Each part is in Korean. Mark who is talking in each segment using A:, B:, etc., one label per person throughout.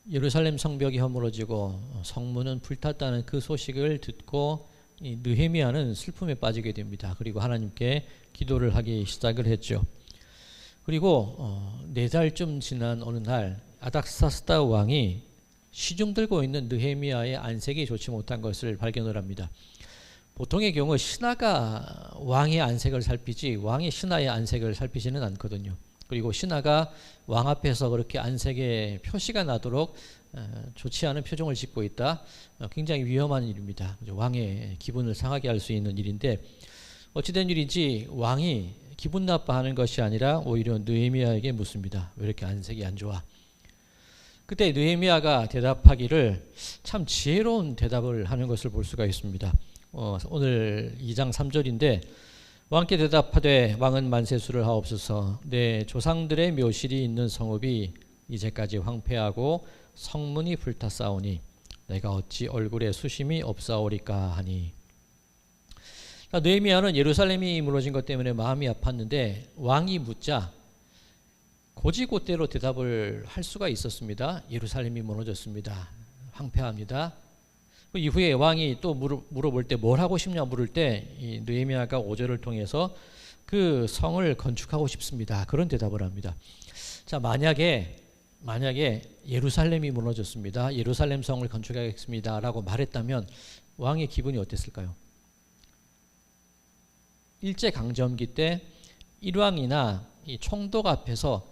A: 예루살렘 성벽이 허물어지고 성문은 불탔다는 그 소식을 듣고 이 느헤미야는 슬픔에 빠지게 됩니다. 그리고 하나님께 기도를 하기 시작을 했죠. 그리고 4달쯤 지난 어느 날 아닥사스다 왕이 시중 들고 있는 느헤미야의 안색이 좋지 못한 것을 발견을 합니다. 보통의 경우 신하가 왕의 안색을 살피지 왕이 신하의 안색을 살피지는 않거든요. 그리고 신하가 왕 앞에서 그렇게 안색에 표시가 나도록 좋지 않은 표정을 짓고 있다. 굉장히 위험한 일입니다. 왕의 기분을 상하게 할 수 있는 일인데 어찌된 일인지 왕이 기분 나빠하는 것이 아니라 오히려 느헤미야에게 묻습니다. 왜 이렇게 안색이 안 좋아? 그때 느헤미야가 대답하기를 참 지혜로운 대답을 하는 것을 볼 수가 있습니다. 오늘 2장 3절인데 왕께 대답하되 왕은 만세수를 하옵소서. 내 조상들의 묘실이 있는 성읍이 이제까지 황폐하고 성문이 불탔사오니 내가 어찌 얼굴에 수심이 없사오리까 하니. 느헤미야는 예루살렘이 무너진 것 때문에 마음이 아팠는데 왕이 묻자 고지고대로 대답을 할 수가 있었습니다. 예루살렘이 무너졌습니다. 황폐합니다. 그 이후에 왕이 또 물어볼 때 뭘 하고 싶냐 물을 때 이 느헤미야가 5절을 통해서 그 성을 건축하고 싶습니다. 그런 대답을 합니다. 자, 만약에 예루살렘이 무너졌습니다. 예루살렘 성을 건축하겠습니다. 라고 말했다면 왕의 기분이 어땠을까요? 일제강점기 때 일왕이나 이 총독 앞에서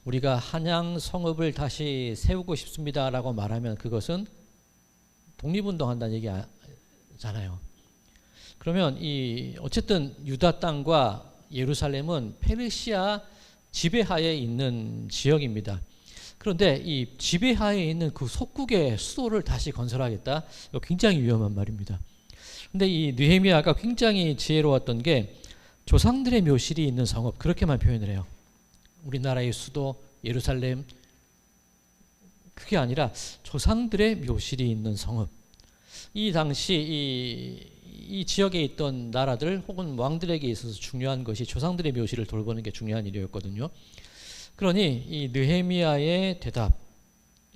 A: 우리가 한양 성읍을 다시 세우고 싶습니다. 라고 말하면 그것은 독립운동한다는 얘기잖아요. 그러면 어쨌든 유다 땅과 예루살렘은 페르시아 지배하에 있는 지역입니다. 그런데 이 지배하에 있는 그 속국의 수도를 다시 건설하겠다. 이거 굉장히 위험한 말입니다. 근데 이 느헤미야가 굉장히 지혜로웠던 게 조상들의 묘실이 있는 성읍 그렇게만 표현을 해요. 우리나라의 수도 예루살렘 그게 아니라 조상들의 묘실이 있는 성읍. 이 당시 이 지역에 있던 나라들 혹은 왕들에게 있어서 중요한 것이 조상들의 묘실을 돌보는 게 중요한 일이었거든요. 그러니 이 느헤미야의 대답,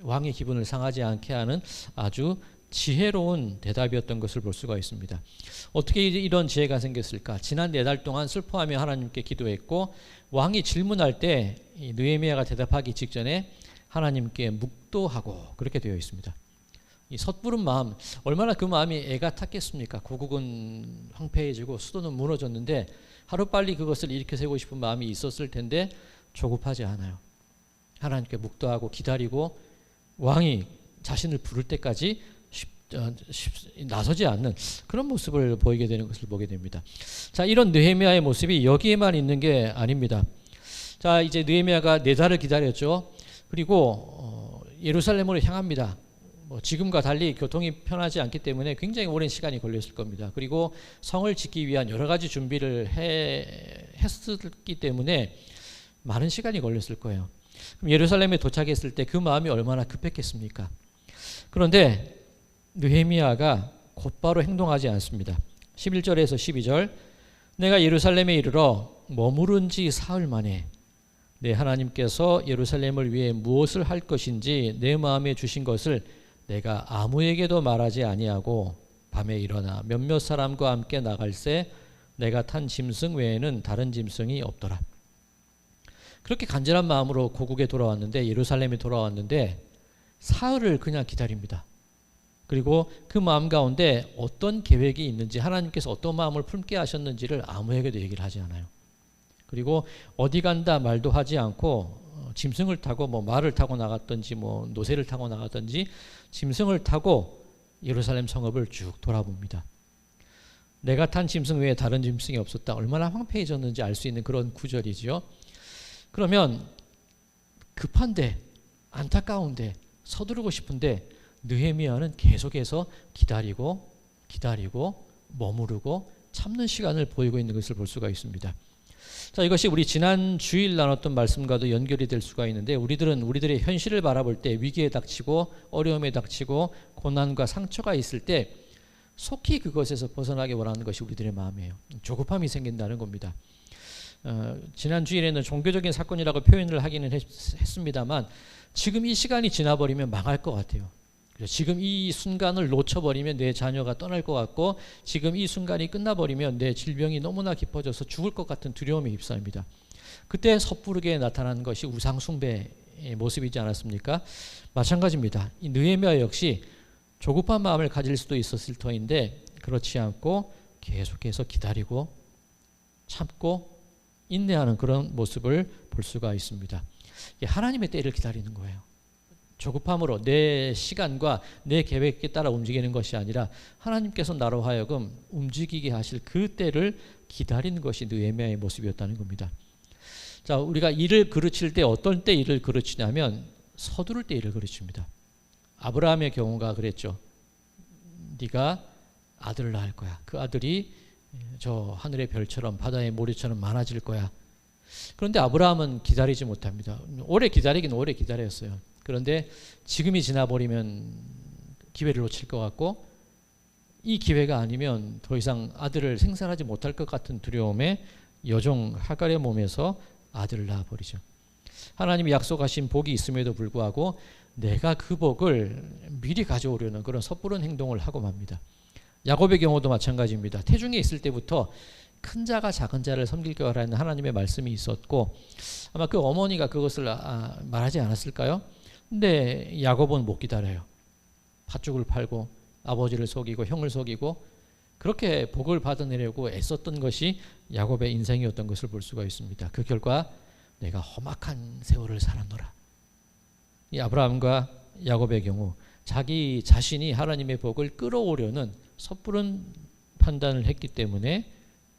A: 왕의 기분을 상하지 않게 하는 아주 지혜로운 대답이었던 것을 볼 수가 있습니다. 어떻게 이런 지혜가 생겼을까? 지난 4달 동안 슬퍼하며 하나님께 기도했고 왕이 질문할 때 이 느헤미야가 대답하기 직전에 하나님께 묵도하고 그렇게 되어 있습니다. 이 섣부른 마음, 얼마나 그 마음이 애가 탔겠습니까? 고국은 황폐해지고 수도는 무너졌는데 하루빨리 그것을 일으켜 세우고 싶은 마음이 있었을 텐데 조급하지 않아요. 하나님께 묵도하고 기다리고 왕이 자신을 부를 때까지 나서지 않는 그런 모습을 보이게 되는 것을 보게 됩니다. 자, 이런 느헤미야의 모습이 여기에만 있는 게 아닙니다. 자, 이제 느헤미야가 4달을 기다렸죠. 그리고 예루살렘으로 향합니다. 지금과 달리 교통이 편하지 않기 때문에 굉장히 오랜 시간이 걸렸을 겁니다. 그리고 성을 짓기 위한 여러 가지 준비를 했었기 때문에 많은 시간이 걸렸을 거예요. 그럼 예루살렘에 도착했을 때 그 마음이 얼마나 급했겠습니까? 그런데 느헤미야가 곧바로 행동하지 않습니다. 11절에서 12절 내가 예루살렘에 이르러 머무른 지 사흘 만에 내 하나님께서 예루살렘을 위해 무엇을 할 것인지 내 마음에 주신 것을 내가 아무에게도 말하지 아니하고 밤에 일어나 몇몇 사람과 함께 나갈새 내가 탄 짐승 외에는 다른 짐승이 없더라. 그렇게 간절한 마음으로 고국에 돌아왔는데 예루살렘에 돌아왔는데 사흘을 그냥 기다립니다. 그리고 그 마음 가운데 어떤 계획이 있는지 하나님께서 어떤 마음을 품게 하셨는지를 아무에게도 얘기를 하지 않아요. 그리고 어디 간다 말도 하지 않고 짐승을 타고 말을 타고 나갔든지 노새를 타고 나갔든지 짐승을 타고 예루살렘 성읍을 쭉 돌아봅니다. 내가 탄 짐승 외에 다른 짐승이 없었다. 얼마나 황폐해졌는지 알 수 있는 그런 구절이죠. 그러면 급한데 안타까운데 서두르고 싶은데 느헤미야는 계속해서 기다리고 머무르고 참는 시간을 보이고 있는 것을 볼 수가 있습니다. 자, 이것이 우리 지난 주일 나눴던 말씀과도 연결이 될 수가 있는데 우리들은 우리들의 현실을 바라볼 때 위기에 닥치고 어려움에 닥치고 고난과 상처가 있을 때 속히 그것에서 벗어나기 원하는 것이 우리들의 마음이에요. 조급함이 생긴다는 겁니다. 지난 주일에는 종교적인 사건이라고 표현을 하기는 했습니다만 지금 이 시간이 지나버리면 망할 것 같아요. 지금 이 순간을 놓쳐버리면 내 자녀가 떠날 것 같고, 지금 이 순간이 끝나버리면 내 질병이 너무나 깊어져서 죽을 것 같은 두려움에 휩싸입니다. 그때 섣부르게 나타난 것이 우상 숭배의 모습이지 않았습니까? 마찬가지입니다. 이 느헤미야 역시 조급한 마음을 가질 수도 있었을 터인데 그렇지 않고 계속해서 기다리고 참고 인내하는 그런 모습을 볼 수가 있습니다. 하나님의 때를 기다리는 거예요. 조급함으로 내 시간과 내 계획에 따라 움직이는 것이 아니라 하나님께서 나로 하여금 움직이게 하실 그 때를 기다리는 것이 느헤미야의 모습이었다는 겁니다. 자, 우리가 일을 그르칠 때 어떤 때 일을 그르치냐면 서두를 때 일을 그르칩니다. 아브라함의 경우가 그랬죠. 네가 아들을 낳을 거야. 그 아들이 저 하늘의 별처럼 바다의 모래처럼 많아질 거야. 그런데 아브라함은 기다리지 못합니다. 오래 기다리긴 오래 기다렸어요. 그런데 지금이 지나버리면 기회를 놓칠 것 같고, 이 기회가 아니면 더 이상 아들을 생산하지 못할 것 같은 두려움에 여종 하갈의 몸에서 아들을 낳아버리죠. 하나님이 약속하신 복이 있음에도 불구하고 내가 그 복을 미리 가져오려는 그런 섣부른 행동을 하고 맙니다. 야곱의 경우도 마찬가지입니다. 태중에 있을 때부터 큰 자가 작은 자를 섬길 거라는 하나님의 말씀이 있었고, 아마 그 어머니가 그것을 말하지 않았을까요? 근데 야곱은 못 기다려요. 팥죽을 팔고 아버지를 속이고 형을 속이고 그렇게 복을 받아내려고 애썼던 것이 야곱의 인생이었던 것을 볼 수가 있습니다. 그 결과 내가 험악한 세월을 살았노라. 이 아브라함과 야곱의 경우 자기 자신이 하나님의 복을 끌어오려는 섣부른 판단을 했기 때문에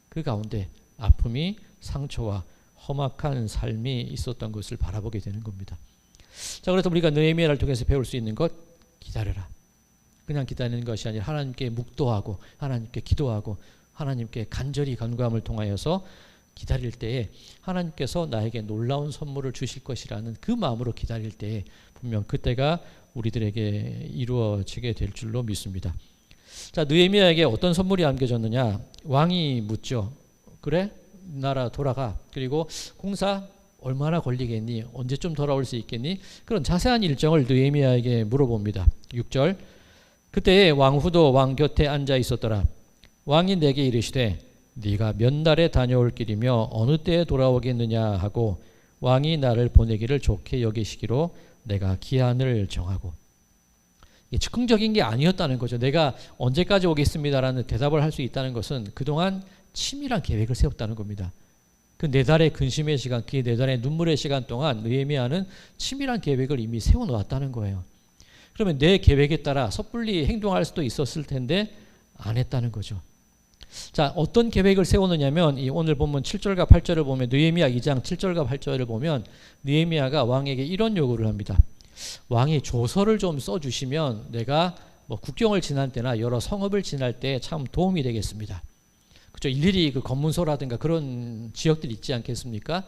A: 그 가운데 아픔이, 상처와 험악한 삶이 있었던 것을 바라보게 되는 겁니다. 자, 그래서 우리가 느헤미야를 통해서 배울 수 있는 것, 기다려라. 그냥 기다리는 것이 아니라 하나님께 묵도하고 하나님께 기도하고 하나님께 간절히 간구함을 통하여서 기다릴 때에 하나님께서 나에게 놀라운 선물을 주실 것이라는 그 마음으로 기다릴 때에 분명 그때가 우리들에게 이루어지게 될 줄로 믿습니다. 자, 느헤미야에게 어떤 선물이 안겨졌느냐? 왕이 묻죠. 그래? 나라 돌아가. 그리고 공사 얼마나 걸리겠니? 언제쯤 돌아올 수 있겠니? 그런 자세한 일정을 느헤미야에게 물어봅니다. 6절. 그때에 왕후도 왕 곁에 앉아 있었더라. 왕이 내게 이르시되 네가 몇 날에 다녀올 길이며 어느 때에 돌아오겠느냐 하고 왕이 나를 보내기를 좋게 여기시기로 내가 기한을 정하고. 즉흥적인 게 아니었다는 거죠. 내가 언제까지 오겠습니다라는 대답을 할 수 있다는 것은 그동안 치밀한 계획을 세웠다는 겁니다. 그 4달의 근심의 시간, 그 4달의 눈물의 시간 동안 느헤미야는 치밀한 계획을 이미 세워놓았다는 거예요. 그러면 내 계획에 따라 섣불리 행동할 수도 있었을 텐데 안 했다는 거죠. 자, 어떤 계획을 세우느냐면 이 오늘 본문 7절과 8절을 보면, 느헤미야 2장 7절과 8절을 보면 느헤미야가 왕에게 이런 요구를 합니다. 왕이 조서를 좀 써주시면 내가 국경을 지날 때나 여러 성읍을 지날 때 참 도움이 되겠습니다. 그렇죠? 일일이 그 검문소라든가 그런 지역들 있지 않겠습니까?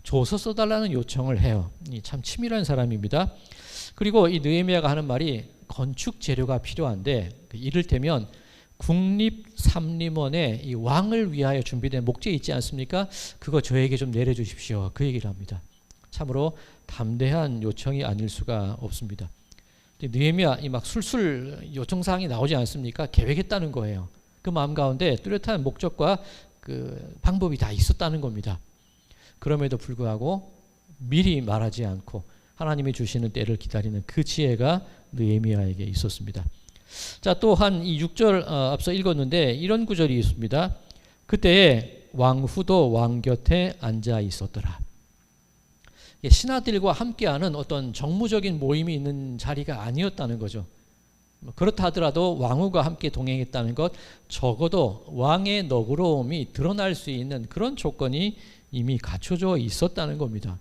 A: 조서 써달라는 요청을 해요. 참 치밀한 사람입니다. 그리고 이 느헤미야가 하는 말이 건축 재료가 필요한데 이를테면 국립삼림원에 이 왕을 위하여 준비된 목재 있지 않습니까? 그거 저에게 좀 내려주십시오. 그 얘기를 합니다. 참으로 담대한 요청이 아닐 수가 없습니다. 느헤미야 이 막 술술 요청사항이 나오지 않습니까? 계획했다는 거예요. 그 마음 가운데 뚜렷한 목적과 그 방법이 다 있었다는 겁니다. 그럼에도 불구하고 미리 말하지 않고 하나님이 주시는 때를 기다리는 그 지혜가 느헤미야에게 있었습니다. 자, 또한 이 6절 앞서 읽었는데 이런 구절이 있습니다. 그때에 왕후도 왕 곁에 앉아 있었더라. 신하들과 함께하는 어떤 정무적인 모임이 있는 자리가 아니었다는 거죠. 그렇다 하더라도 왕후가 함께 동행했다는 것, 적어도 왕의 너그러움이 드러날 수 있는 그런 조건이 이미 갖춰져 있었다는 겁니다.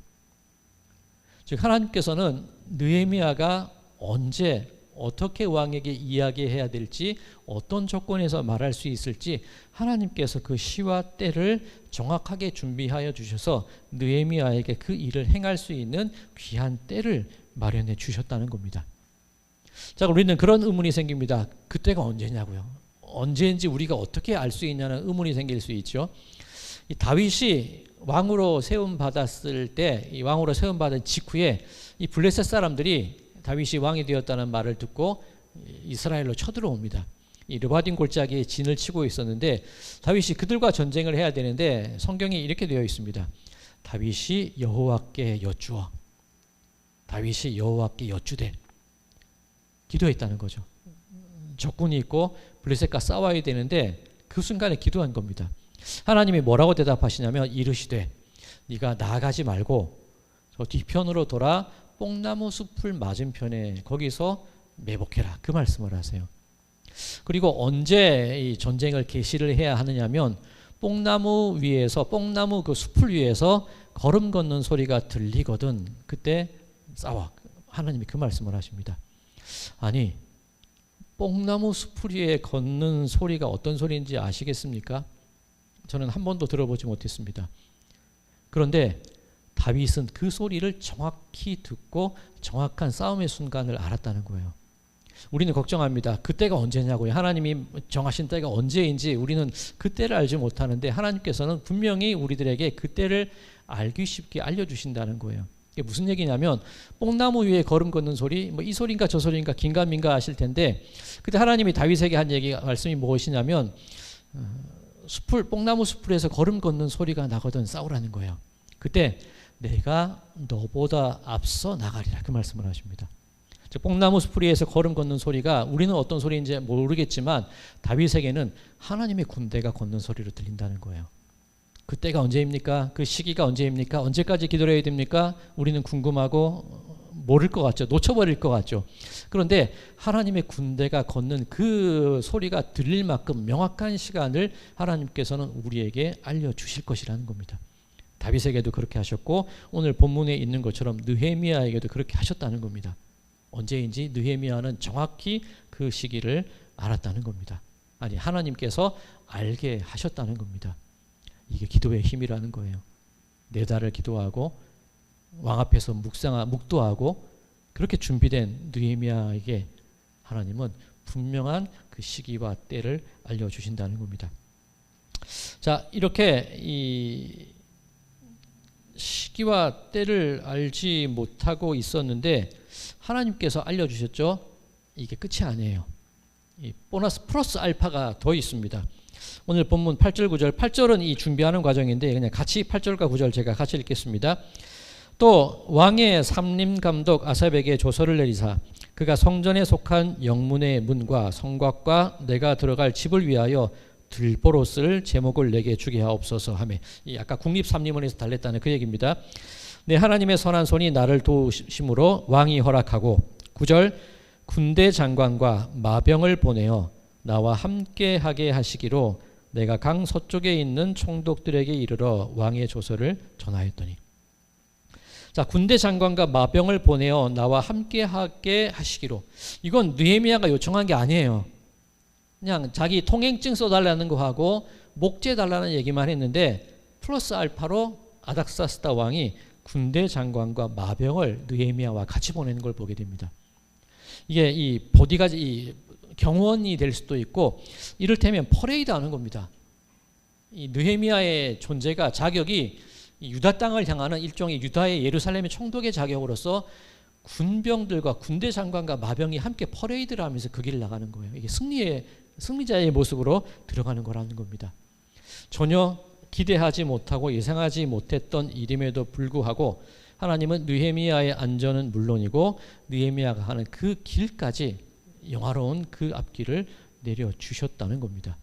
A: 즉 하나님께서는 느헤미야가 언제 어떻게 왕에게 이야기해야 될지, 어떤 조건에서 말할 수 있을지 하나님께서 그 시와 때를 정확하게 준비하여 주셔서 느헤미야에게 그 일을 행할 수 있는 귀한 때를 마련해 주셨다는 겁니다. 자, 우리는 그런 의문이 생깁니다. 그때가 언제냐고요? 언제인지 우리가 어떻게 알 수 있냐는 의문이 생길 수 있죠. 이 다윗이 왕으로 세움 받았을 때, 이 왕으로 세움 받은 직후에 이 블레셋 사람들이 다윗이 왕이 되었다는 말을 듣고 이스라엘로 쳐들어옵니다. 이 르바딘 골짜기에 진을 치고 있었는데 다윗이 그들과 전쟁을 해야 되는데 성경에 이렇게 되어 있습니다. 다윗이 여호와께 여쭈어, 다윗이 여호와께 여쭈되 기도했다는 거죠. 적군이 있고 블레셋과 싸워야 되는데 그 순간에 기도한 겁니다. 하나님이 뭐라고 대답하시냐면 이르시되 네가 나아가지 말고 저 뒤편으로 돌아 뽕나무 숲을 맞은편에 거기서 매복해라, 그 말씀을 하세요. 그리고 언제 이 전쟁을 개시를 해야 하느냐면 뽕나무 위에서, 뽕나무 그 숲을 위에서 걸음 걷는 소리가 들리거든 그때 싸워. 하나님이 그 말씀을 하십니다. 아니, 뽕나무 숲을 위에 걷는 소리가 어떤 소리인지 아시겠습니까? 저는 한 번도 들어보지 못했습니다. 그런데 다윗은 그 소리를 정확히 듣고 정확한 싸움의 순간을 알았다는 거예요. 우리는 걱정합니다. 그때가 언제냐고요. 하나님이 정하신 때가 언제인지 우리는 그때를 알지 못하는데 하나님께서는 분명히 우리들에게 그때를 알기 쉽게 알려주신다는 거예요. 이게 무슨 얘기냐면 뽕나무 위에 걸음 걷는 소리, 뭐 이 소리인가 저 소리인가 긴가민가 하실 텐데 그때 하나님이 다윗에게 한 얘기, 말씀이 무엇이냐면 뽕나무 숲에서 걸음 걷는 소리가 나거든 싸우라는 거예요. 그때 내가 너보다 앞서 나가리라, 그 말씀을 하십니다. 뽕나무 숲 위에서 걸음 걷는 소리가 우리는 어떤 소리인지 모르겠지만 다윗에게는 하나님의 군대가 걷는 소리로 들린다는 거예요. 그때가 언제입니까? 그 시기가 언제입니까? 언제까지 기다려야 됩니까? 우리는 궁금하고 모를 것 같죠. 놓쳐버릴 것 같죠. 그런데 하나님의 군대가 걷는 그 소리가 들릴 만큼 명확한 시간을 하나님께서는 우리에게 알려주실 것이라는 겁니다. 다윗에게도 그렇게 하셨고 오늘 본문에 있는 것처럼 느헤미야에게도 그렇게 하셨다는 겁니다. 언제인지 느헤미야는 정확히 그 시기를 알았다는 겁니다. 아니, 하나님께서 알게 하셨다는 겁니다. 이게 기도의 힘이라는 거예요. 4달을 기도하고 왕 앞에서 묵도하고 그렇게 준비된 느헤미야에게 하나님은 분명한 그 시기와 때를 알려주신다는 겁니다. 자, 이렇게 이 시기와 때를 알지 못하고 있었는데 하나님께서 알려주셨죠. 이게 끝이 아니에요. 이 보너스 플러스 알파가 더 있습니다. 오늘 본문 8절 9절, 8절은 이 준비하는 과정인데 그냥 같이 8절과 9절 제가 같이 읽겠습니다. 또 왕의 삼림감독 아삽에게 조서를 내리사 그가 성전에 속한 영문의 문과 성곽과 내가 들어갈 집을 위하여 들보로 쓸 제목을 내게 주게 하옵소서 하며, 이 아까 국립삼림원에서 달랬다는 그 얘기입니다. 내 하나님의 선한 손이 나를 도우심으로 왕이 허락하고 9절 군대 장관과 마병을 보내어 나와 함께하게 하시기로 내가 강 서쪽에 있는 총독들에게 이르러 왕의 조서를 전하였더니. 자, 군대 장관과 마병을 보내어 나와 함께하게 하시기로. 이건 느헤미야가 요청한 게 아니에요. 그냥 자기 통행증 써달라는 거 하고 목재 달라는 얘기만 했는데 플러스 알파로 아닥사스다 왕이 군대 장관과 마병을 느헤미야와 같이 보내는 걸 보게 됩니다. 이게 이 보디가드, 이 경호원이 될 수도 있고 이를테면 퍼레이드 하는 겁니다. 이 느헤미야의 존재가, 자격이 유다 땅을 향하는 일종의 유다의 예루살렘의 총독의 자격으로서 군병들과 군대 장관과 마병이 함께 퍼레이드를 하면서 그 길을 나가는 거예요. 이게 승리자의 모습으로 들어가는 거라는 겁니다. 전혀 기대하지 못하고 예상하지 못했던 일임에도 불구하고 하나님은 느헤미야의 안전은 물론이고 느헤미야가 하는 그 길까지 영화로운 그 앞길을 내려주셨다는 겁니다.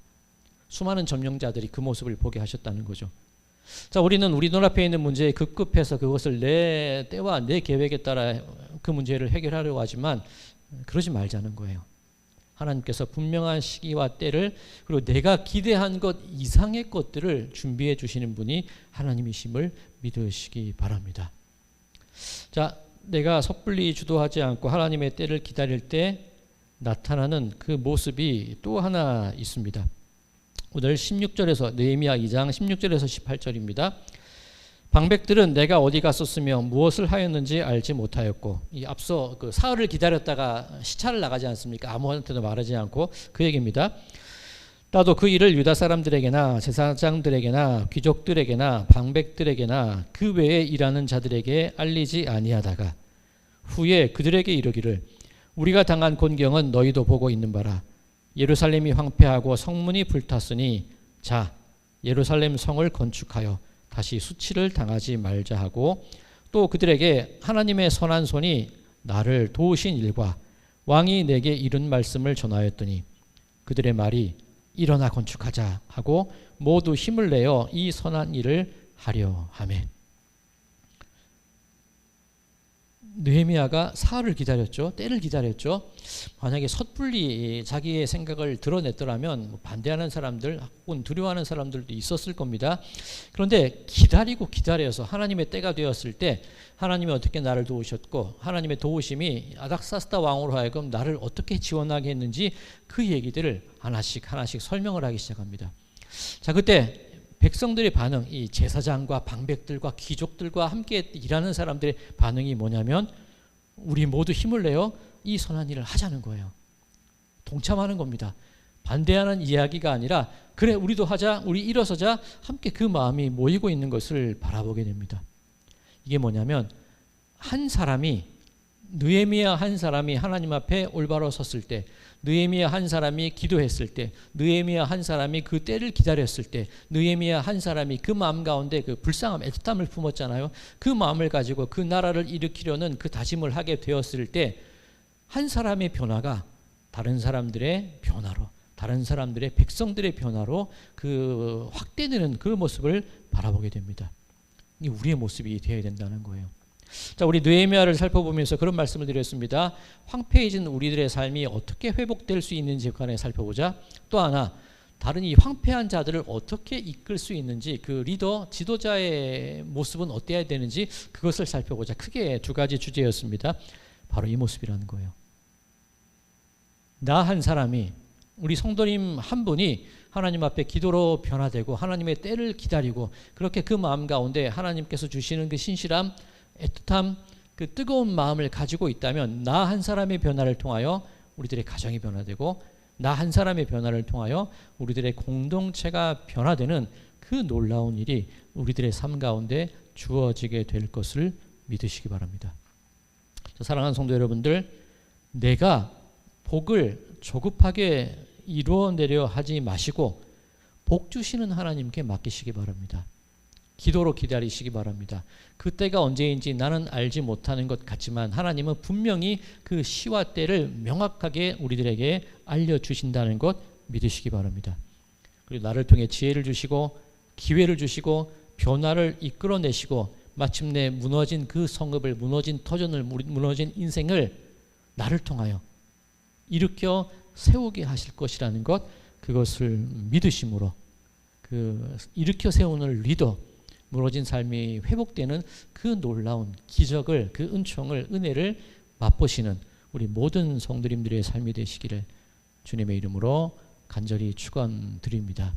A: 수많은 점령자들이 그 모습을 보게 하셨다는 거죠. 자, 우리는 우리 눈앞에 있는 문제에 급급해서 그것을 내 때와 내 계획에 따라 그 문제를 해결하려고 하지만 그러지 말자는 거예요. 하나님께서 분명한 시기와 때를, 그리고 내가 기대한 것 이상의 것들을 준비해 주시는 분이 하나님이심을 믿으시기 바랍니다. 자, 내가 섣불리 주도하지 않고 하나님의 때를 기다릴 때 나타나는 그 모습이 또 하나 있습니다. 오늘 16절에서 느헤미야 2장 16절에서 18절입니다. 방백들은 내가 어디 갔었으며 무엇을 하였는지 알지 못하였고, 이 앞서 그 사흘을 기다렸다가 시차를 나가지 않습니까? 아무한테도 말하지 않고 그 얘기입니다. 나도 그 일을 유다 사람들에게나 제사장들에게나 귀족들에게나 방백들에게나 그 외에 일하는 자들에게 알리지 아니하다가 후에 그들에게 이르기를 우리가 당한 곤경은 너희도 보고 있는 바라. 예루살렘이 황폐하고 성문이 불탔으니 자 예루살렘 성을 건축하여 다시 수치를 당하지 말자 하고 또 그들에게 하나님의 선한 손이 나를 도우신 일과 왕이 내게 이른 말씀을 전하였더니 그들의 말이 일어나 건축하자 하고 모두 힘을 내어 이 선한 일을 하려 하매. 느헤미야가 사흘을 기다렸죠. 때를 기다렸죠. 만약에 섣불리 자기의 생각을 드러냈더라면 반대하는 사람들 혹은 두려워하는 사람들도 있었을 겁니다. 그런데 기다리고 기다려서 하나님의 때가 되었을 때 하나님이 어떻게 나를 도우셨고 하나님의 도우심이 아닥사스다 왕으로 하여금 나를 어떻게 지원하게 했는지 그 얘기들을 하나씩 설명을 하기 시작합니다. 자, 그때 백성들의 반응, 이 제사장과 방백들과 귀족들과 함께 일하는 사람들의 반응이 뭐냐면 우리 모두 힘을 내어 이 선한 일을 하자는 거예요. 동참하는 겁니다. 반대하는 이야기가 아니라 그래 우리도 하자, 우리 일어서자, 함께 그 마음이 모이고 있는 것을 바라보게 됩니다. 이게 뭐냐면 한 사람이 느헤미야 한 사람이 하나님 앞에 올바로 섰을 때, 느헤미야 한 사람이 기도했을 때, 느헤미야 한 사람이 그 때를 기다렸을 때, 느헤미야 한 사람이 그 마음 가운데 그 불쌍함, 애틋함을 품었잖아요. 그 마음을 가지고 그 나라를 일으키려는 그 다짐을 하게 되었을 때 한 사람의 변화가 다른 사람들의 변화로, 다른 사람들의 백성들의 변화로 그 확대되는 그 모습을 바라보게 됩니다. 이게 우리의 모습이 되어야 된다는 거예요. 자, 우리 느헤미야를 살펴보면서 그런 말씀을 드렸습니다. 황폐해진 우리들의 삶이 어떻게 회복될 수 있는지에 관해 살펴보자. 또 하나, 다른 이 황폐한 자들을 어떻게 이끌 수 있는지, 그 리더, 지도자의 모습은 어때야 되는지 그것을 살펴보자. 크게 두 가지 주제였습니다. 바로 이 모습이라는 거예요. 나 한 사람이, 우리 성도님 한 분이 하나님 앞에 기도로 변화되고 하나님의 때를 기다리고 그렇게 그 마음 가운데 하나님께서 주시는 그 신실함, 애틋함, 그 뜨거운 마음을 가지고 있다면 나 한 사람의 변화를 통하여 우리들의 가정이 변화되고 나 한 사람의 변화를 통하여 우리들의 공동체가 변화되는 그 놀라운 일이 우리들의 삶 가운데 주어지게 될 것을 믿으시기 바랍니다. 사랑하는 성도 여러분들, 내가 복을 조급하게 이루어내려 하지 마시고 복 주시는 하나님께 맡기시기 바랍니다. 기도로 기다리시기 바랍니다. 그때가 언제인지 나는 알지 못하는 것 같지만 하나님은 분명히 그 시와 때를 명확하게 우리들에게 알려주신다는 것 믿으시기 바랍니다. 그리고 나를 통해 지혜를 주시고 기회를 주시고 변화를 이끌어내시고 마침내 무너진 그 성읍을, 무너진 터전을, 무너진 인생을 나를 통하여 일으켜 세우게 하실 것이라는 것, 그것을 믿으심으로 그 일으켜 세우는 리더, 무너진 삶이 회복되는 그 놀라운 기적을, 그 은총을, 은혜를 맛보시는 우리 모든 성도님들의 삶이 되시기를 주님의 이름으로 간절히 축원드립니다.